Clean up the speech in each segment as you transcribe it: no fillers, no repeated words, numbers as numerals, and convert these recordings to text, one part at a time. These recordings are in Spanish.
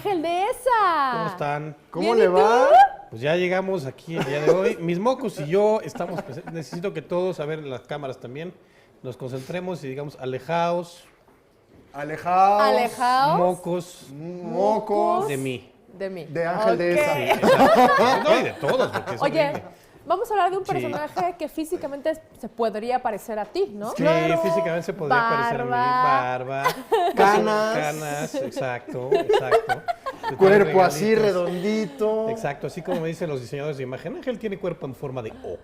Ángel Dehesa. ¿Cómo están? ¿Cómo ¿Bien le y tú? va? Pues ya llegamos aquí el día de hoy. Mis mocos y yo estamos presentes. Necesito que todos, a ver, en las cámaras también, nos concentremos y digamos, alejaos, Alejaos. Alejaos. Mocos. de mí. De mí. De Ángel Ok. Dehesa. Exacto. No, y de todos, porque es Oye, horrible. vamos a hablar de un Sí. personaje que físicamente se podría parecer a ti, ¿no? Sí, físicamente se podría parecer a mí. Barba, Canas. canas, exacto, exacto. Cuerpo así Regalitos. redondito. Exacto, así como me dicen los diseñadores de imagen, Ángel tiene cuerpo en forma de O.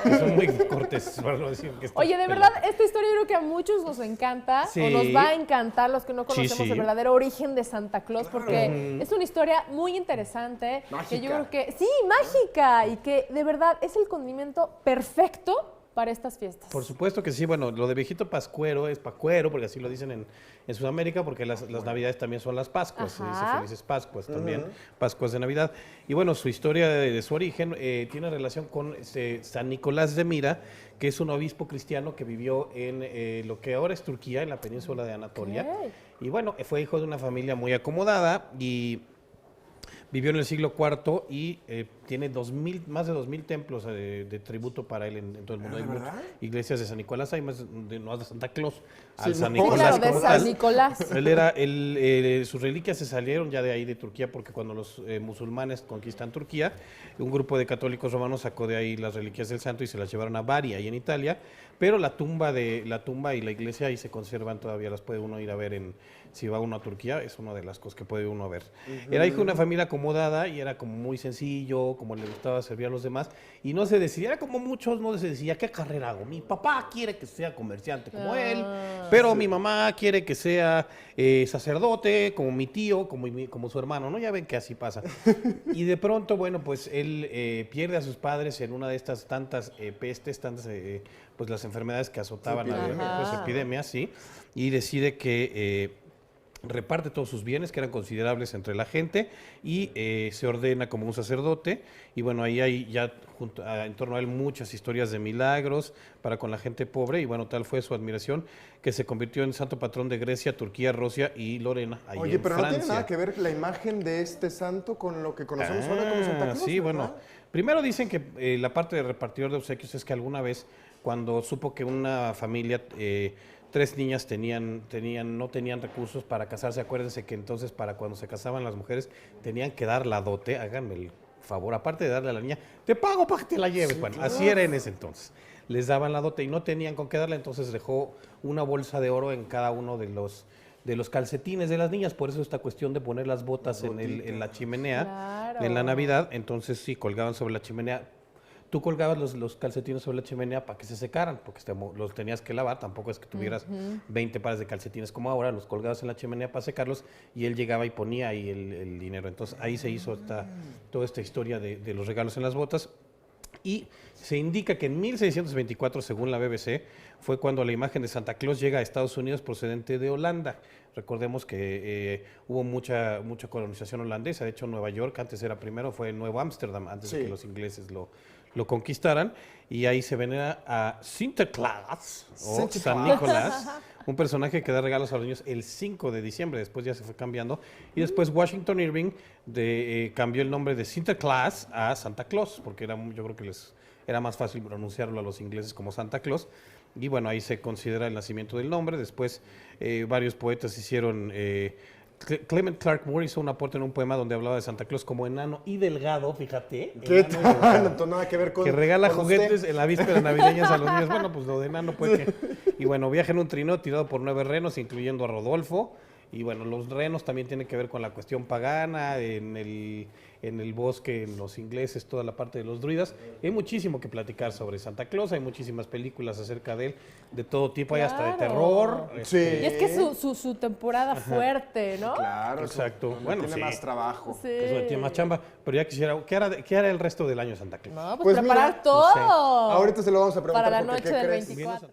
Que son muy corteses para no decir que está Oye, de pelado. verdad, esta historia yo creo que a muchos nos encanta Sí. o nos va a encantar los que no Sí, conocemos sí. el verdadero origen de Santa Claus, porque es una historia muy interesante. Que yo Mágica. creo que, sí, mágica, y que de verdad es el condimento perfecto para estas fiestas. Por supuesto que sí, bueno, lo de viejito pascuero es pacuero, porque así lo dicen en Sudamérica, porque las navidades también son las Pascuas, se dice Ajá. felices Pascuas también, Pascuas de Navidad. Y bueno, su historia de su origen tiene relación con San Nicolás de Mira, que es un obispo cristiano que vivió en lo que ahora es Turquía, en la península de Anatolia. Ok. Y bueno, fue hijo de una familia muy acomodada y vivió en el siglo IV y tiene más de 2000 templos de tributo para él en todo el mundo. ¿De Hay muchas verdad? iglesias de San Nicolás, hay más no de Santa Claus, Sí, al San no. Sí, Nicolás claro, de como San tal. Nicolás. Sus reliquias se salieron ya de ahí de Turquía porque cuando los musulmanes conquistan Turquía, un grupo de católicos romanos sacó de ahí las reliquias del santo y se las llevaron a Bari, ahí en Italia, pero la tumba y la iglesia ahí se conservan todavía, las puede uno ir a ver si va uno a Turquía, es una de las cosas que puede uno ver. Era hijo de una familia acomodada y era como muy sencillo, como le gustaba servir a los demás, y no se decidía, era como muchos, no se decía, ¿qué carrera hago? Mi papá quiere que sea comerciante como él, pero mi mamá quiere que sea sacerdote, como mi tío, como su hermano, ¿no? Ya ven que así pasa. Y de pronto, bueno, pues él pierde a sus padres en una de estas tantas pestes, pues las enfermedades que azotaban Sí, pues, epidemias, sí, y decide que reparte todos sus bienes, que eran considerables entre la gente, y se ordena como un sacerdote. Y bueno, ahí hay ya en torno a él muchas historias de milagros para con la gente pobre. Y bueno, tal fue su admiración que se convirtió en santo patrón de Grecia, Turquía, Rusia y Lorena, ahí Oye, en pero Francia. no tiene nada que ver la imagen de este santo con lo que conocemos ahora como Santa Claus. Sí, ¿verdad? bueno, primero dicen que la parte de repartidor de obsequios es que alguna vez, cuando supo que una familia, 3 niñas no tenían recursos para casarse, acuérdense que entonces para cuando se casaban las mujeres tenían que dar la dote, háganme el favor, aparte de darle a la niña, te pago para que te la lleves. Bueno, así era en ese entonces. Les daban la dote y no tenían con qué darle, entonces dejó una bolsa de oro en cada uno de los calcetines de las niñas, por eso esta cuestión de poner las botas en la chimenea, Claro. en la Navidad, entonces sí, colgaban sobre la chimenea. Tú colgabas los calcetines sobre la chimenea para que se secaran, porque los tenías que lavar, tampoco es que tuvieras 20 pares de calcetines como ahora, los colgabas en la chimenea para secarlos y él llegaba y ponía ahí el dinero. Entonces ahí se hizo toda esta historia de los regalos en las botas. Y se indica que en 1624, según la BBC, fue cuando la imagen de Santa Claus llega a Estados Unidos procedente de Holanda. Recordemos que hubo mucha colonización holandesa, de hecho Nueva York antes era primero, fue Nuevo Ámsterdam, antes de Sí. que los ingleses lo conquistaran, y ahí se venera a Sinterklaas o San Nicolás, un personaje que da regalos a los niños el 5 de diciembre, después ya se fue cambiando, y después Washington Irving cambió el nombre de Sinterklaas a Santa Claus, porque yo creo que les era más fácil pronunciarlo a los ingleses como Santa Claus, y bueno, ahí se considera el nacimiento del nombre. Después varios poetas hicieron... Clement Clark Moore hizo un aporte en un poema donde hablaba de Santa Claus como enano y delgado, fíjate. ¿Qué enano y tal? delgado, Entonces nada que ver con que regala con juguetes usted. en la víspera navideñas a los niños. Bueno, pues lo de enano puede que... Y bueno, viaja en un trineo tirado por 9 renos, incluyendo a Rodolfo. Y bueno, los renos también tienen que ver con la cuestión pagana, en el bosque, en los ingleses, toda la parte de los druidas. Hay muchísimo que platicar sobre Santa Claus, hay muchísimas películas acerca de él, de todo tipo, hay hasta de Claro. terror. Sí. Y es que es su temporada fuerte, ¿no? Claro, Exacto. Bueno, Bueno, tiene sí. más trabajo. Sí. Eso tiene más chamba, pero ya quisiera, ¿qué hará el resto del año Santa Claus? No, pues, Pues preparar mira, todo. Ahorita se lo vamos a preguntar para la porque noche ¿qué del crees? 24.